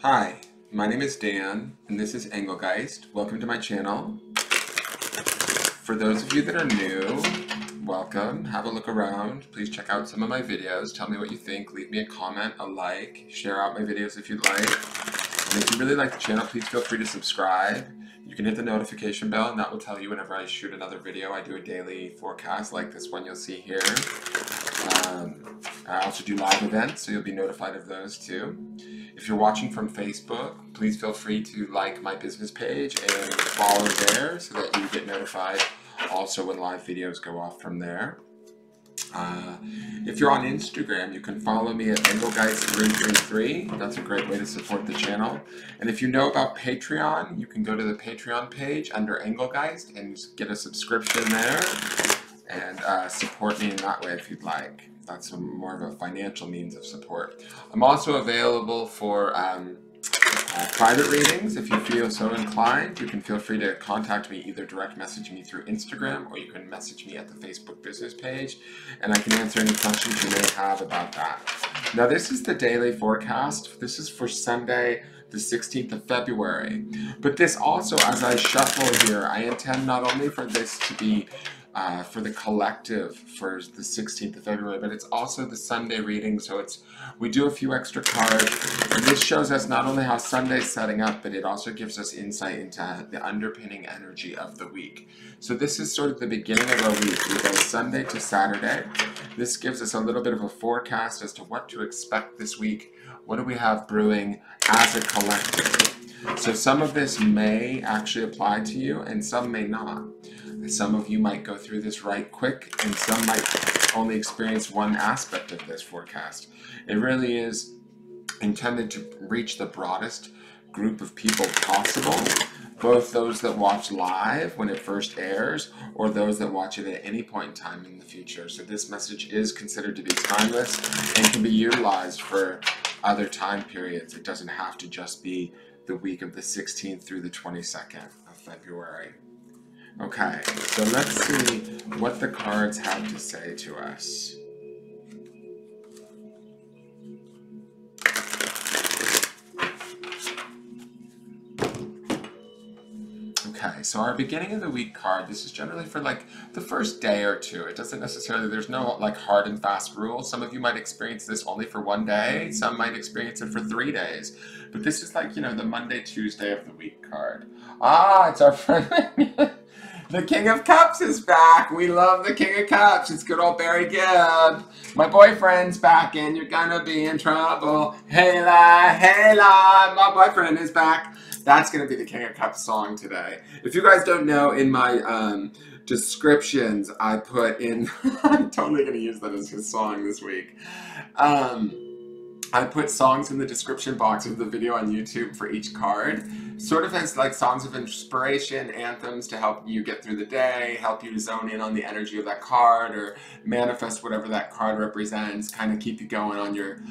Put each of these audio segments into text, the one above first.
Hi, my name is Dan, and this is Engelgeist. Welcome to my channel. For those of you that are new, welcome. Have a look around. Please check out some of my videos. Tell me what you think. Leave me a comment, a like. Share out my videos if you'd like. And if you really like the channel, please feel free to subscribe. You can hit the notification bell, and that will tell you whenever I shoot another video. I do a daily forecast like this one you'll see here. I also do live events, so you'll be notified of those too. If you're watching from Facebook, please feel free to like my business page and follow there so that you get notified also when live videos go off from there. If you're on Instagram, you can follow me at Engelgeist333. That's a great way to support the channel. And if you know about Patreon, you can go to the Patreon page under Engelgeist and get a subscription there and support me in that way if you'd like. That's more of a financial means of support. I'm also available for private readings. If you feel so inclined, you can feel free to contact me, either direct message me through Instagram or you can message me at the Facebook business page, and I can answer any questions you may have about that. Now, this is the daily forecast. This is for Sunday, the 16th of February. But this also, as I shuffle here, I intend not only for this to be for the collective for the 16th of February, but it's also the Sunday reading, so we do a few extra cards, and this shows us not only how Sunday's setting up, but it also gives us insight into the underpinning energy of the week. So this is sort of the beginning of our week. We go Sunday to Saturday. This gives us a little bit of a forecast as to what to expect this week. What do we have brewing as a collective? So some of this may actually apply to you, and some may not. Some of you might go through this right quick, and some might only experience one aspect of this forecast. It really is intended to reach the broadest group of people possible, both those that watch live when it first airs, or those that watch it at any point in time in the future. So this message is considered to be timeless and can be utilized for other time periods. It doesn't have to just be the week of the 16th through the 22nd of February. Okay, so let's see what the cards have to say to us. Okay, so our beginning of the week card, this is generally for like the first day or two. It doesn't necessarily, there's no like hard and fast rule. Some of you might experience this only for one day. Some might experience it for 3 days. But this is like, you know, the Monday, Tuesday of the week card. Ah, it's our friend. The King of Cups is back. We love the King of Cups. It's good old Barry Gibb. My boyfriend's back and you're gonna be in trouble. Hey la, my boyfriend is back. That's gonna be the King of Cups song today. If you guys don't know, in my descriptions, I put in, I'm totally gonna use that as his song this week. I put songs in the description box of the video on YouTube for each card, sort of as like songs of inspiration, anthems to help you get through the day, help you to zone in on the energy of that card, or manifest whatever that card represents, kind of keep you going on your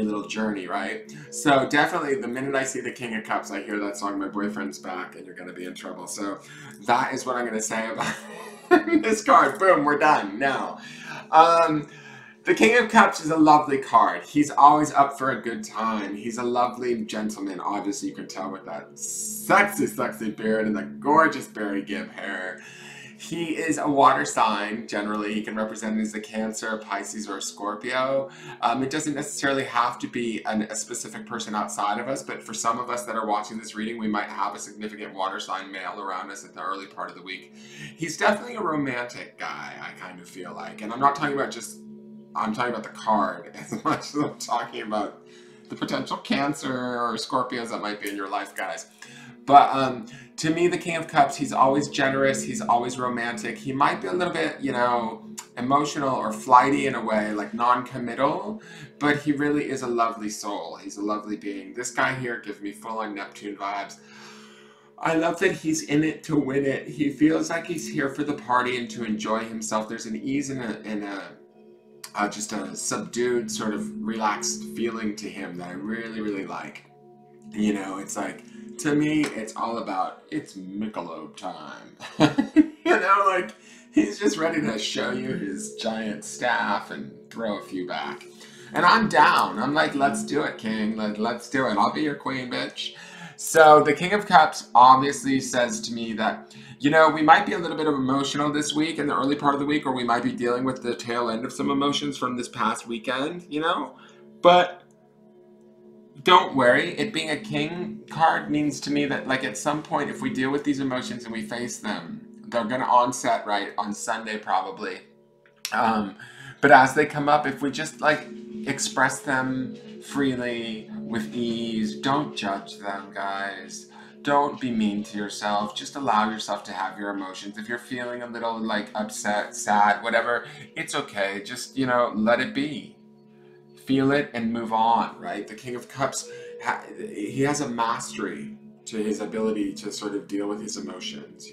little journey, right? So definitely the minute I see the King of Cups, I hear that song, My Boyfriend's Back and You're Gonna Be in Trouble. So that is what I'm gonna say about this card. Boom, we're done now. The King of Cups is a lovely card. He's always up for a good time. He's a lovely gentleman. Obviously, you can tell with that sexy, sexy beard and the gorgeous Barry Gibb hair. He is a water sign, generally. He can represent as a Cancer, Pisces, or a Scorpio. It doesn't necessarily have to be a specific person outside of us, but for some of us that are watching this reading, we might have a significant water sign male around us at the early part of the week. He's definitely a romantic guy, I kind of feel like. And I'm not talking about I'm talking about the card as much as I'm talking about the potential Cancer or Scorpios that might be in your life, guys. But to me, the King of Cups, he's always generous. He's always romantic. He might be a little bit, you know, emotional or flighty in a way, like non-committal, but he really is a lovely soul. He's a lovely being. This guy here gives me full-on Neptune vibes. I love that he's in it to win it. He feels like he's here for the party and to enjoy himself. There's an ease and just a subdued, sort of relaxed feeling to him that I really, really like. You know, it's like, to me, it's all about, it's Michelob time. You know, like, he's just ready to show you his giant staff and throw a few back. And I'm down. I'm like, let's do it, King. Let's do it. I'll be your queen, bitch. So the King of Cups obviously says to me that, you know, we might be a little bit of emotional this week in the early part of the week, or we might be dealing with the tail end of some emotions from this past weekend, you know? But don't worry, it being a king card means to me that, like, at some point, if we deal with these emotions and we face them, they're going to onset, right, on Sunday probably. But as they come up, if we just, like, express them freely, with ease, don't judge them, guys. Don't be mean to yourself. Just allow yourself to have your emotions. If you're feeling a little, like, upset, sad, whatever, it's okay. Just, you know, let it be. Feel it and move on, right? The King of Cups, he has a mastery to his ability to sort of deal with his emotions.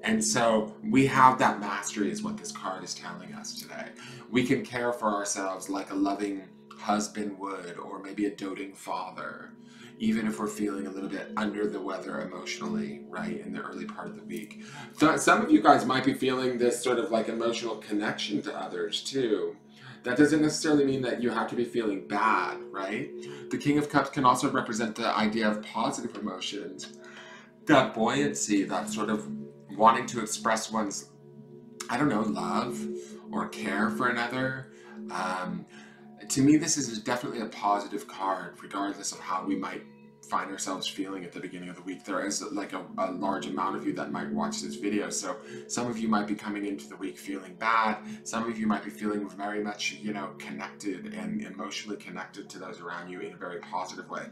And so we have that mastery is what this card is telling us today. We can care for ourselves like a loving husband would, or maybe a doting father, even if we're feeling a little bit under the weather emotionally, right, in the early part of the week. So some of you guys might be feeling this sort of like emotional connection to others too. That doesn't necessarily mean that you have to be feeling bad, right? The King of Cups can also represent the idea of positive emotions. That buoyancy, that sort of wanting to express one's, I don't know, love or care for another. To me, this is definitely a positive card, regardless of how we might find ourselves feeling at the beginning of the week. There is like a large amount of you that might watch this video, so some of you might be coming into the week feeling bad. Some of you might be feeling very much, you know, connected and emotionally connected to those around you in a very positive way.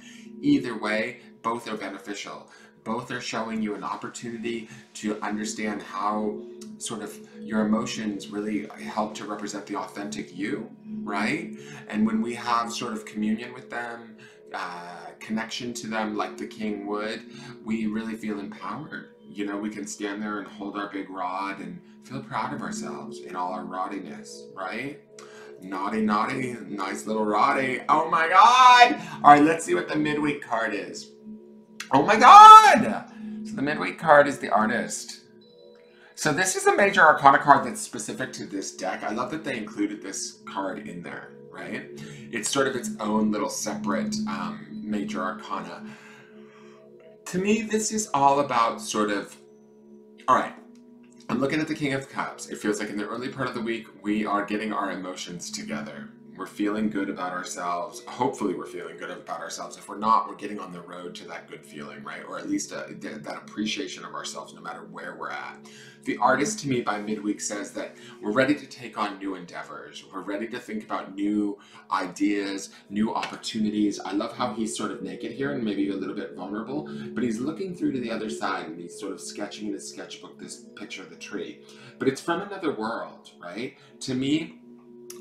Either way, both are beneficial. Both are showing you an opportunity to understand how sort of your emotions really help to represent the authentic you, right? And when we have sort of communion with them, connection to them like the king would, we really feel empowered. You know, we can stand there and hold our big rod and feel proud of ourselves in all our roddiness, right? Naughty, naughty, nice little roddy. Oh my God! All right, let's see what the midweek card is. Oh my God! So the midweek card is the Artist. So this is a major arcana card that's specific to this deck. I love that they included this card in there, right? It's sort of its own little separate major arcana. To me, this is all about sort of, all right, I'm looking at the King of Cups. It feels like in the early part of the week, we are getting our emotions together. We're feeling good about ourselves. Hopefully we're feeling good about ourselves. If we're not, we're getting on the road to that good feeling, right? Or at least that appreciation of ourselves no matter where we're at. The Artist to me by midweek says that we're ready to take on new endeavors. We're ready to think about new ideas, new opportunities. I love how he's sort of naked here and maybe a little bit vulnerable, but he's looking through to the other side and he's sort of sketching in his sketchbook this picture of the tree. But it's from another world, right? To me,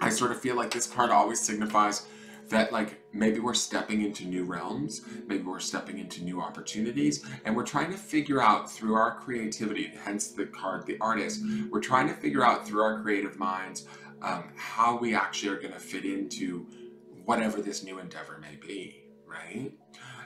I sort of feel like this card always signifies that, like, maybe we're stepping into new realms, maybe we're stepping into new opportunities, and we're trying to figure out through our creativity, hence the card, the Artist, we're trying to figure out through our creative minds how we actually are going to fit into whatever this new endeavor may be, right?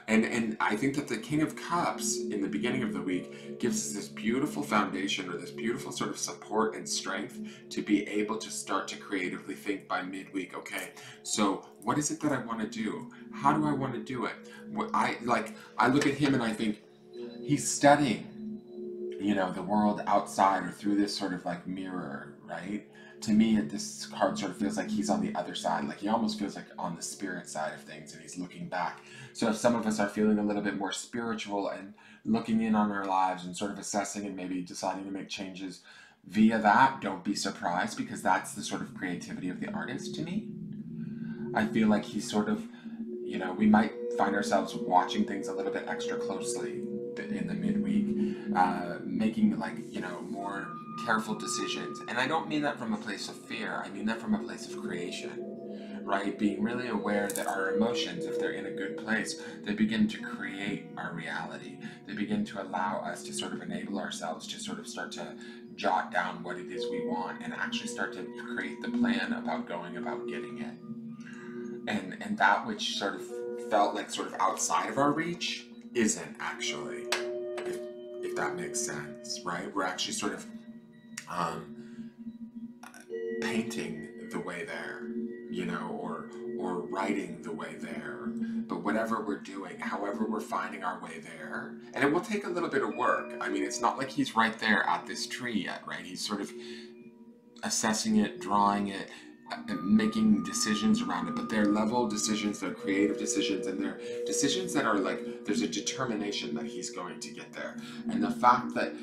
And I think that the King of Cups in the beginning of the week gives us this beautiful foundation or this beautiful sort of support and strength to be able to start to creatively think by midweek, okay, so what is it that I want to do? How do I want to do it? I look at him and I think he's studying, you know, the world outside or through this sort of like mirror, right? To me, this card sort of feels like he's on the other side. Like he almost feels like on the spirit side of things and he's looking back. So if some of us are feeling a little bit more spiritual and looking in on our lives and sort of assessing and maybe deciding to make changes via that, don't be surprised because that's the sort of creativity of the Artist to me. I feel like he's sort of, you know, we might find ourselves watching things a little bit extra closely in the midweek, making like, you know, more careful decisions. And I don't mean that from a place of fear. I mean that from a place of creation, right? Being really aware that our emotions, if they're in a good place, they begin to create our reality. They begin to allow us to sort of enable ourselves to sort of start to jot down what it is we want and actually start to create the plan about going about getting it. And that which sort of felt like sort of outside of our reach isn't actually, if that makes sense, right? We're actually sort of painting the way there, you know, or or writing the way there, but whatever we're doing, however we're finding our way there, and it will take a little bit of work. I mean, it's not like he's right there at this tree yet, right? He's sort of assessing it, drawing it, making decisions around it, but they're level decisions, they're creative decisions, and they're decisions that are like, there's a determination that he's going to get there. And the fact that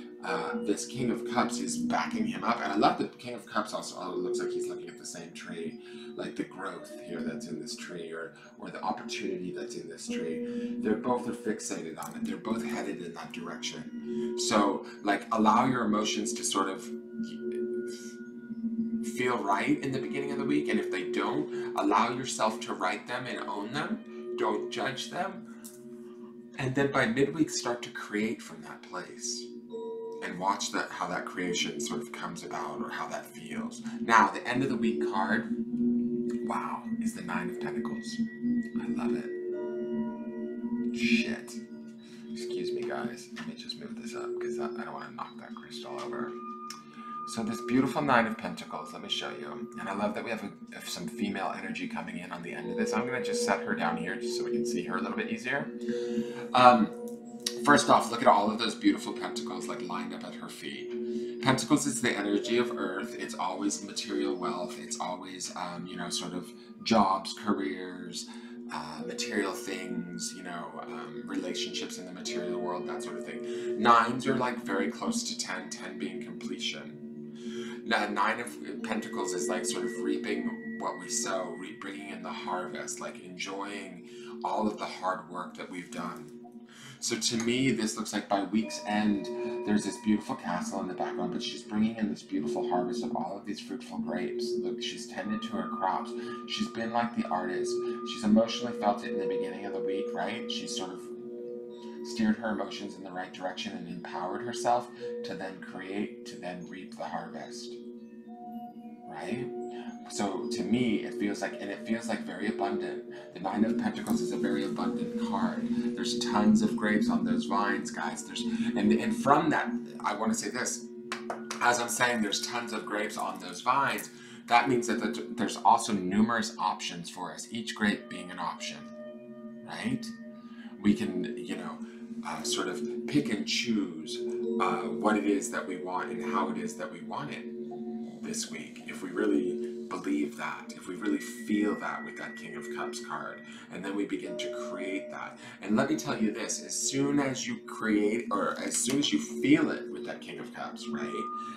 this King of Cups is backing him up, and I love that King of Cups also looks like he's looking at the same tree, like the growth here that's in this tree, or the opportunity that's in this tree. They're both fixated on it. They're both headed in that direction. So, like, allow your emotions to sort of feel right in the beginning of the week, and if they don't, allow yourself to write them and own them. Don't judge them. And then by midweek, start to create from that place. And watch how that creation sort of comes about, or how that feels. Now, the end of the week card, wow, is the Nine of Pentacles. I love it. Shit. Excuse me, guys. Let me just move this up, because I don't want to knock that crystal over. So this beautiful Nine of Pentacles, let me show you. And I love that we have some female energy coming in on the end of this. I'm going to just set her down here just so we can see her a little bit easier. First off, look at all of those beautiful pentacles like lined up at her feet. Pentacles is the energy of earth. It's always material wealth. It's always, you know, sort of jobs, careers, material things, you know, relationships in the material world, that sort of thing. Nines are like very close to 10, 10 being completion. Now, Nine of Pentacles is like sort of reaping what we sow, bringing in the harvest, like enjoying all of the hard work that we've done. So to me, this looks like by week's end, there's this beautiful castle in the background, but she's bringing in this beautiful harvest of all of these fruitful grapes. Look, she's tended to her crops. She's been like the artist. She's emotionally felt it in the beginning of the week, right? She's sort of steered her emotions in the right direction and empowered herself to then create, to then reap the harvest, right? So to me, it feels like, and it feels like very abundant. The Nine of Pentacles is a very abundant card. There's tons of grapes on those vines, guys. And from that, I want to say this. As I'm saying, there's tons of grapes on those vines. That means that there's also numerous options for us, each grape being an option, right? We can, you know, sort of pick and choose what it is that we want and how it is that we want it this week, if we really believe that, if we really feel that with that King of Cups card, and then we begin to create that. And let me tell you this, as soon as you create, or as soon as you feel it with that King of Cups, right,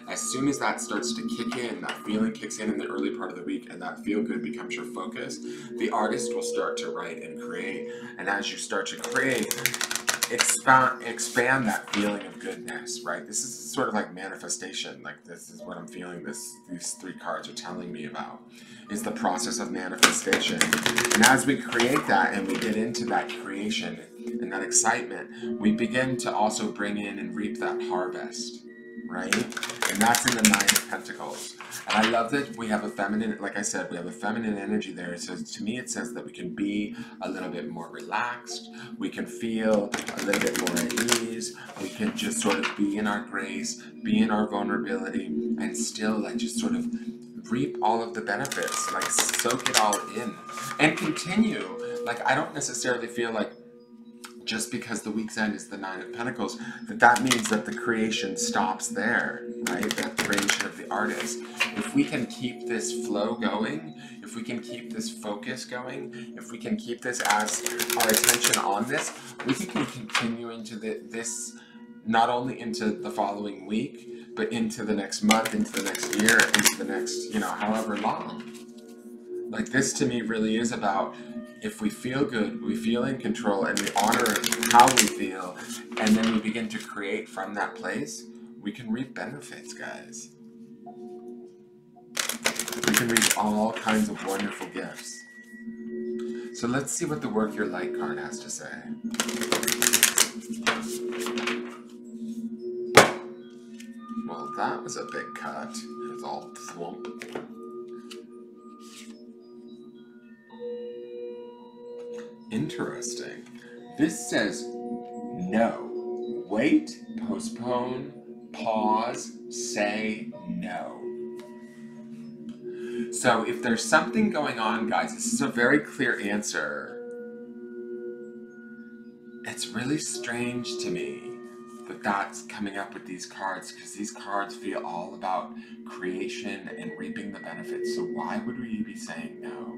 as soon as that starts to kick in, that feeling kicks in the early part of the week, and that feel good becomes your focus, the artist will start to write and create. And as you start to create, expand that feeling of goodness, right? This is sort of like manifestation. Like, this is what I'm feeling these three cards are telling me about, is the process of manifestation. And as we create that and we get into that creation and that excitement, we begin to also bring in and reap that harvest, right? And that's in the Nine of Pentacles. And I love that we have a feminine, like I said, we have a feminine energy there. So to me, it says that we can be a little bit more relaxed. We can feel a little bit more at ease. We can just sort of be in our grace, be in our vulnerability, and still like just sort of reap all of the benefits, like soak it all in and continue. Like, I don't necessarily feel like just because the week's end is the Nine of Pentacles, that means that the creation stops there, right? That creation of the artist. If we can keep this flow going, if we can keep this focus going, if we can keep this as our attention on this, we can continue into this, not only into the following week, but into the next month, into the next year, into the next, you know, however long. Like, this to me really is about, if we feel good, we feel in control, and we honor how we feel, and then we begin to create from that place, we can reap benefits, guys. We can reap all kinds of wonderful gifts. So let's see what the Work Your Light card has to say. Well, that was a big cut. It was all thwomp. Interesting. This says no. Wait, postpone, pause, say no. So if there's something going on, guys, this is a very clear answer. It's really strange to me that that's coming up with these cards, because these cards feel all about creation and reaping the benefits. So why would we be saying no?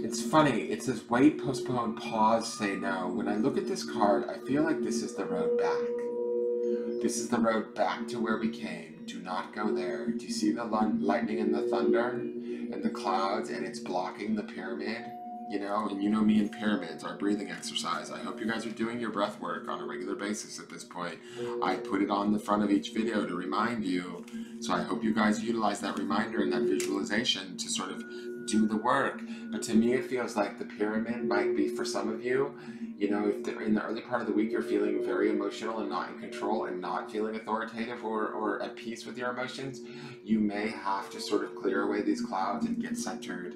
It's funny, it says wait, postpone, pause, say no. When I look at this card, I feel like this is the road back. This is the road back to where we came. Do not go there. Do you see the lightning and the thunder and the clouds, and it's blocking the pyramid? You know, and you know me and pyramids, our breathing exercise. I hope you guys are doing your breath work on a regular basis at this point. I put it on the front of each video to remind you. So I hope you guys utilize that reminder and that visualization to sort of do the work. But to me, it feels like the pyramid might be for some of you. You know, if they're in the early part of the week, you're feeling very emotional and not in control and not feeling authoritative or at peace with your emotions, you may have to sort of clear away these clouds and get centered.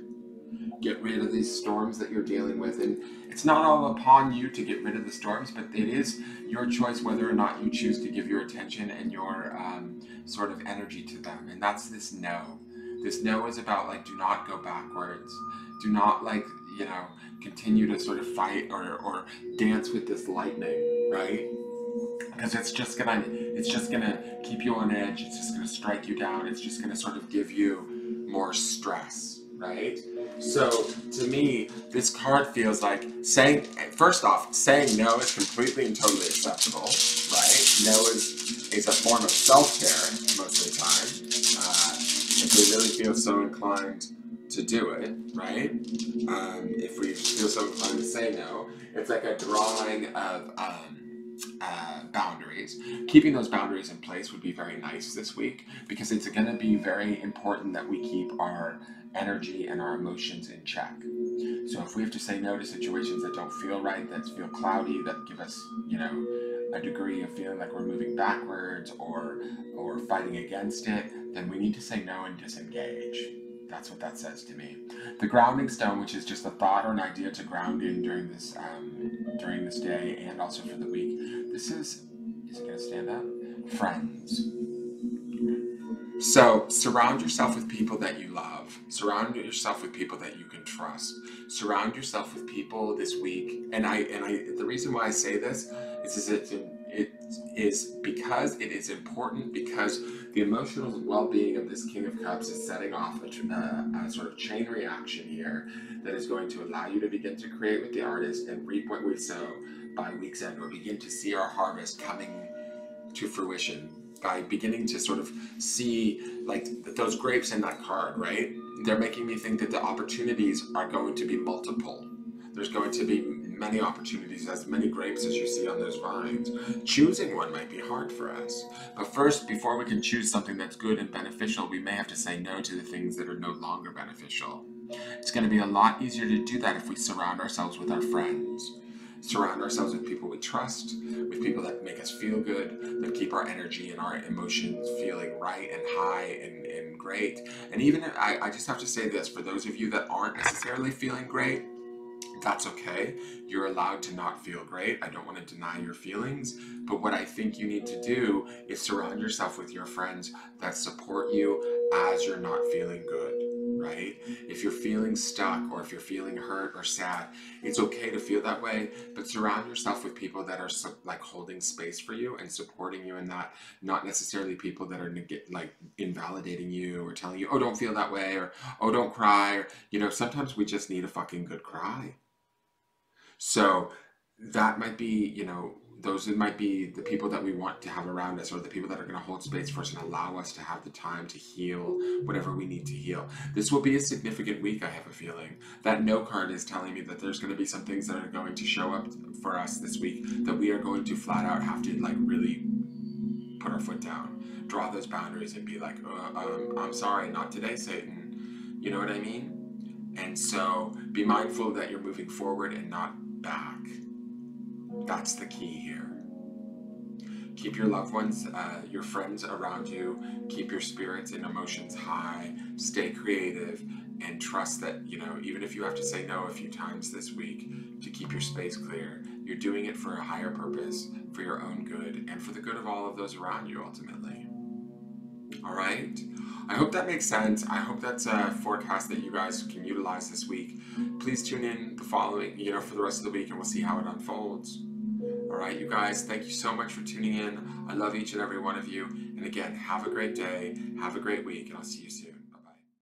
Get rid of these storms that you're dealing with. And it's not all upon you to get rid of the storms, but it is your choice whether or not you choose to give your attention and your sort of energy to them. And that's this no. This no is about, like, do not go backwards. Do not, like, you know, continue to sort of fight or dance with this lightning, right? Because it's just gonna keep you on edge. It's just gonna strike you down. It's just gonna sort of give you more stress, right? So to me, this card feels like first off, saying no is completely and totally acceptable, right? No is a form of self-care most of the time. If we really feel so inclined to do it, right? If we feel so inclined to say no, it's like a drawing of boundaries. Keeping those boundaries in place would be very nice this week, because it's going to be very important that we keep our energy and our emotions in check. So if we have to say no to situations that don't feel right, that feel cloudy, that give us, you know, a degree of feeling like we're moving backwards or fighting against it, then we need to say no and disengage. That's what that says to me. The grounding stone, which is just a thought or an idea to ground in during this day and also for the week. This is it going to stand up? Friends. So surround yourself with people that you love. Surround yourself with people that you can trust. Surround yourself with people this week. And the reason why I say this is because it is important, because the emotional well-being of this King of Cups is setting off a sort of chain reaction here that is going to allow you to begin to create with the artist and reap what we sow by week's end, or begin to see our harvest coming to fruition by beginning to sort of see, like, those grapes in that card, right? They're making me think that the opportunities are going to be multiple. There's going to be many opportunities, as many grapes as you see on those vines. Choosing one might be hard for us. But first, before we can choose something that's good and beneficial, we may have to say no to the things that are no longer beneficial. It's going to be a lot easier to do that if we surround ourselves with our friends. Surround ourselves with people we trust, with people that make us feel good, that keep our energy and our emotions feeling right and high and great. And even, I just have to say this, for those of you that aren't necessarily feeling great, that's okay. You're allowed to not feel great. I don't want to deny your feelings, but what I think you need to do is surround yourself with your friends that support you as you're not feeling good, right? If you're feeling stuck, or if you're feeling hurt or sad, it's okay to feel that way, but surround yourself with people that are like holding space for you and supporting you in that, not necessarily people that are like invalidating you or telling you, oh, don't feel that way, or oh, don't cry, or, you know, sometimes we just need a fucking good cry. So that might be, you know, those might be the people that we want to have around us, or the people that are going to hold space for us and allow us to have the time to heal whatever we need to heal. This will be a significant week, I have a feeling. That no card is telling me that there's going to be some things that are going to show up for us this week that we are going to flat out have to, like, really put our foot down, draw those boundaries and be like, I'm sorry, not today, Satan. You know what I mean? And so be mindful that you're moving forward and not back. That's the key here. Keep your loved ones, your friends around you. Keep your spirits and emotions high. Stay creative. and trust that, you know, even if you have to say no a few times this week to keep your space clear, you're doing it for a higher purpose, for your own good, and for the good of all of those around you ultimately. All right? I hope that makes sense. I hope that's a forecast that you guys can utilize this week. Please tune in the following, you know, for the rest of the week, and we'll see how it unfolds. All right, you guys, thank you so much for tuning in. I love each and every one of you. And again, have a great day, have a great week, and I'll see you soon.